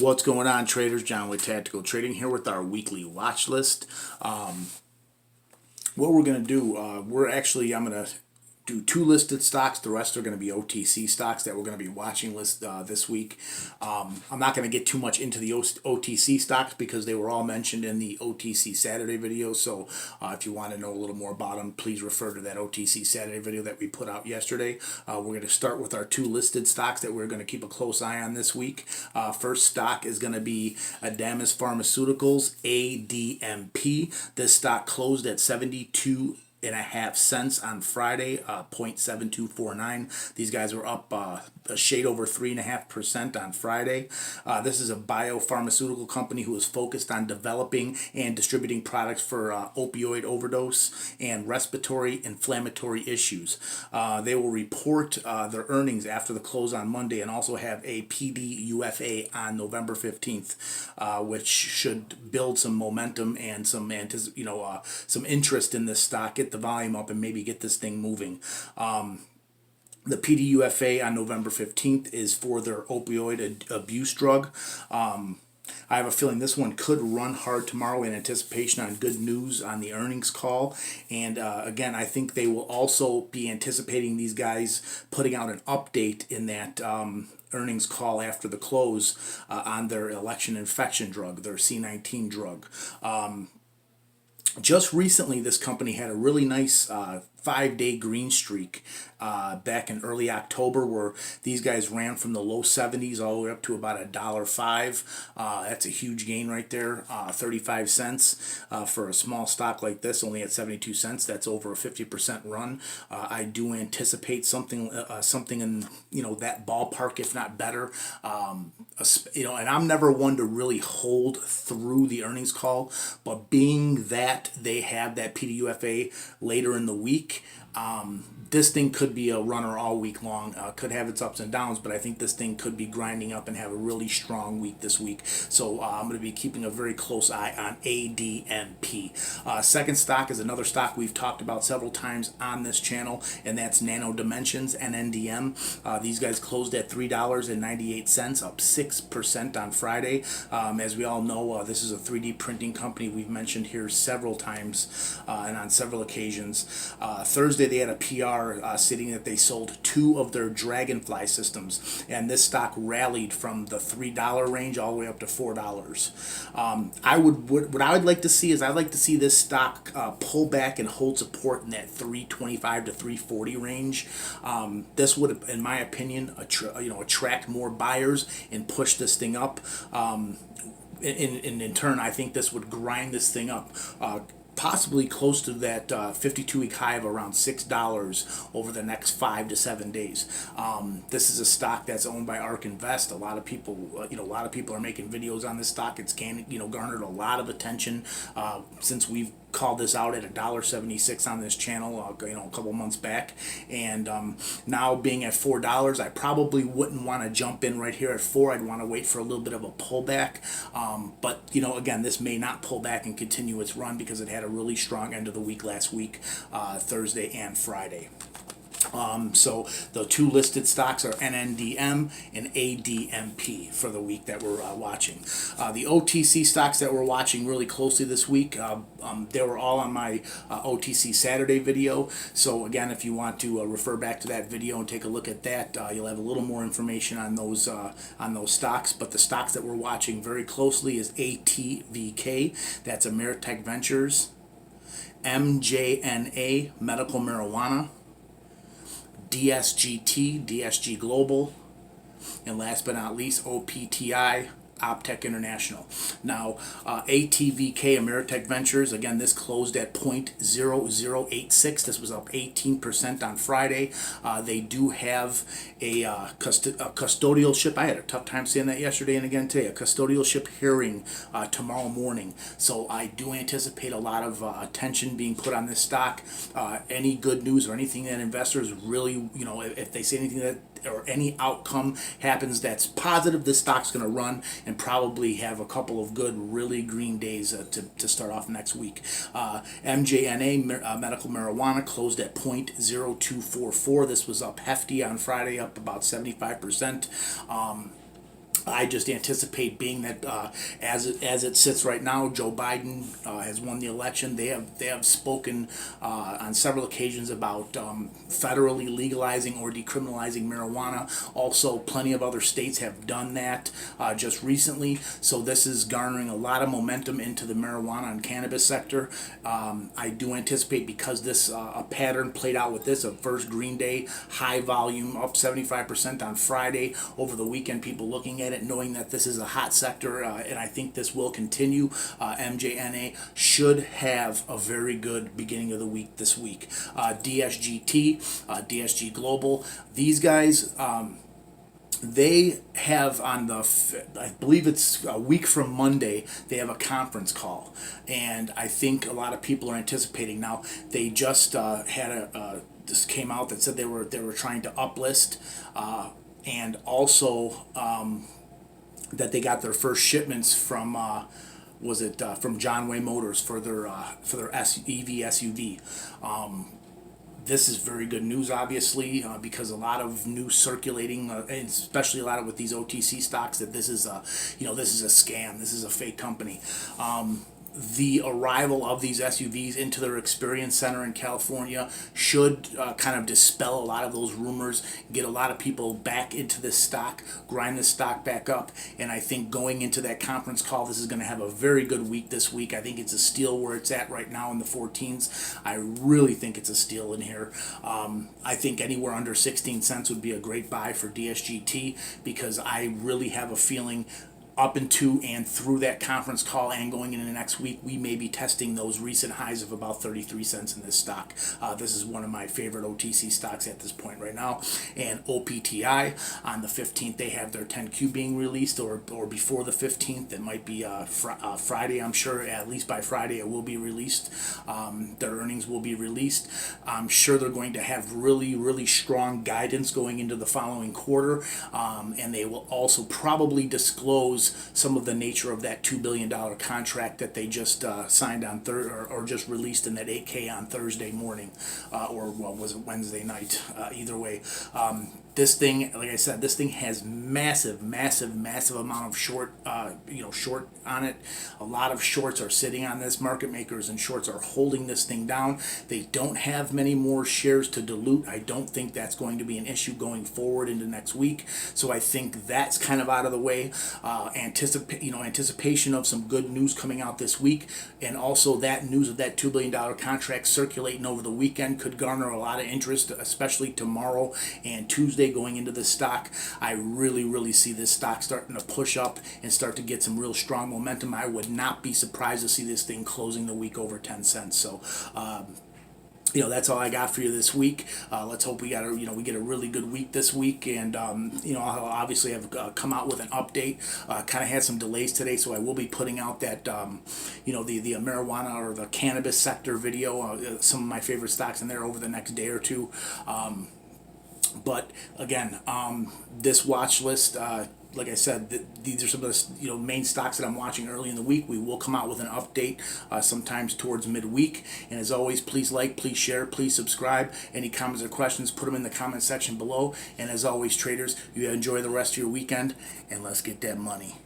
What's going on, traders? John with Tactical Trading here with our weekly watch list. What we're going to do, I'm going to do two listed stocks. The rest are going to be OTC stocks that we're going to be watching this week. I'm not going to get too much into the OTC stocks because they were all mentioned in the OTC Saturday video. So if you want to know a little more about them, please refer to that OTC Saturday video that we put out yesterday. We're going to start with our two listed stocks that we're going to keep a close eye on this week. First stock is going to be Adamas Pharmaceuticals, ADMP. This stock closed at 72.5 cents on Friday, 0.7249. These guys were up a shade over 3.5% on Friday. This is a biopharmaceutical company who is focused on developing and distributing products for opioid overdose and respiratory inflammatory issues. They will report their earnings after the close on Monday and also have a PDUFA on November 15th, which should build some momentum and some interest in this stock. Get the volume up and maybe get this thing moving. The PDUFA on November 15th is for their opioid abuse drug. I have a feeling this one could run hard tomorrow in anticipation on good news on the earnings call. And again, I think they will also be anticipating these guys putting out an update in that earnings call after the close on their election infection drug, their C19 drug. Just recently, this company had a really nice 5-day green streak back in early October, where these guys ran from the low 70s all the way up to about $1.05. That's a huge gain right there. 35 cents for a small stock like this, only at 72 cents. That's over a 50% run. I do anticipate something in that ballpark, if not better. And I'm never one to really hold through the earnings call, but being that they have that PDUFA later in the week, this thing could be a runner all week long. Could have its ups and downs, but I think this thing could be grinding up and have a really strong week this week. So I'm going to be keeping a very close eye on ADMP. Second stock is another stock we've talked about several times on this channel, and that's Nano Dimensions, NNDM. These guys closed at $3.98, up 6% on Friday. As we all know, this is a 3D printing company we've mentioned here several times and on several occasions. Thursday they had a PR stating that they sold 2 of their Dragonfly systems, and this stock rallied from the $3 range all the way up to $4. What I would like to see is I'd like to see this stock pull back and hold support in that 325 to 340 range. This would, in my opinion, attract more buyers and push this thing up. In turn, I think this would grind this thing up. Possibly close to that 52-week high of around $6 over the next 5 to 7 days. This is a stock that's owned by ARK Invest. A lot of people, are making videos on this stock. It's garnered a lot of attention since we've called this out at $1.76 on this channel, a couple months back, and now being at $4, I probably wouldn't want to jump in right here at $4. I'd want to wait for a little bit of a pullback, but again, this may not pull back and continue its run because it had a really strong end of the week last week, Thursday and Friday. So the two listed stocks are NNDM and ADMP for the week that we're watching. The OTC stocks that we're watching really closely this week, they were all on my OTC Saturday video. So again, if you want to refer back to that video and take a look at that, you'll have a little more information on those stocks. But the stocks that we're watching very closely is ATVK, that's Ameritech Ventures, MJNA, Medical Marijuana, DSGT, DSG Global, and last but not least, OPTI, OPTEC International. Now, ATVK, Ameritech Ventures, again, this closed at 0.0086. This was up 18% on Friday. They do have a custodial ship. I had a tough time saying that yesterday and again today. A custodial ship hearing tomorrow morning. So I do anticipate a lot of attention being put on this stock. Any good news or anything that investors really, if they say anything that or any outcome happens that's positive, this stock's going to run and probably have a couple of good, really green days to start off next week. MJNA, Medical Marijuana, closed at 0.0244. This was up hefty on Friday, up about 75%. I just anticipate, being that as it sits right now, Joe Biden has won the election. They have spoken on several occasions about federally legalizing or decriminalizing marijuana. Also, plenty of other states have done that just recently. So this is garnering a lot of momentum into the marijuana and cannabis sector. I do anticipate, because this a pattern played out with this, a first Green Day, high volume, up 75% on Friday. Over the weekend, people looking at it, knowing that this is a hot sector, and I think this will continue. MJNA should have a very good beginning of the week this week. DSGT, DSG Global, these guys, they have on the, I believe it's a week from Monday, they have a conference call, and I think a lot of people are anticipating. Now, they just had this came out that said they were trying to uplist, and also that they got their first shipments from from John Way Motors for their EV SUV. This is very good news, obviously, because a lot of news circulating, and especially a lot of with these OTC stocks, that this is a scam, this is a fake company. The arrival of these SUVs into their experience center in California should kind of dispel a lot of those rumors, get a lot of people back into this stock, grind this stock back up, and I think going into that conference call, this is going to have a very good week this week. I think it's a steal where it's at right now in the 14s. I really think it's a steal in here. I think anywhere under 16 cents would be a great buy for DSGT, because I really have a feeling up into and through that conference call and going into next week, we may be testing those recent highs of about 33 cents in this stock. This is one of my favorite OTC stocks at this point right now. And OPTI, on the 15th, they have their 10Q being released, or before the 15th. It might be Friday, I'm sure. At least by Friday it will be released. Their earnings will be released. I'm sure they're going to have really, really strong guidance going into the following quarter. And they will also probably disclose some of the nature of that $2 billion contract that they just signed on or just released in that 8K on Thursday morning, or was it Wednesday night? Either way, this thing, like I said, this thing has massive amount of short on it. A lot of shorts are sitting on this. Market makers and shorts are holding this thing down. They don't have many more shares to dilute. I don't think that's going to be an issue going forward into next week. So I think that's kind of out of the way. Anticipation of some good news coming out this week, and also that news of that $2 billion contract circulating over the weekend could garner a lot of interest, especially tomorrow and Tuesday going into the stock. I really see this stock starting to push up and start to get some real strong momentum. I would not be surprised to see this thing closing the week over 10 cents. So that's all I got for you this week. Let's hope we get a really good week this week, and I'll obviously have come out with an update. Kind of had some delays today, so I will be putting out that the marijuana or the cannabis sector video, some of my favorite stocks in there over the next day or two. But again, this watch list, like I said, these are some of the main stocks that I'm watching early in the week. We will come out with an update sometimes towards midweek. And as always, please like, please share, please subscribe. Any comments or questions, put them in the comment section below. And as always, traders, you enjoy the rest of your weekend, and let's get that money.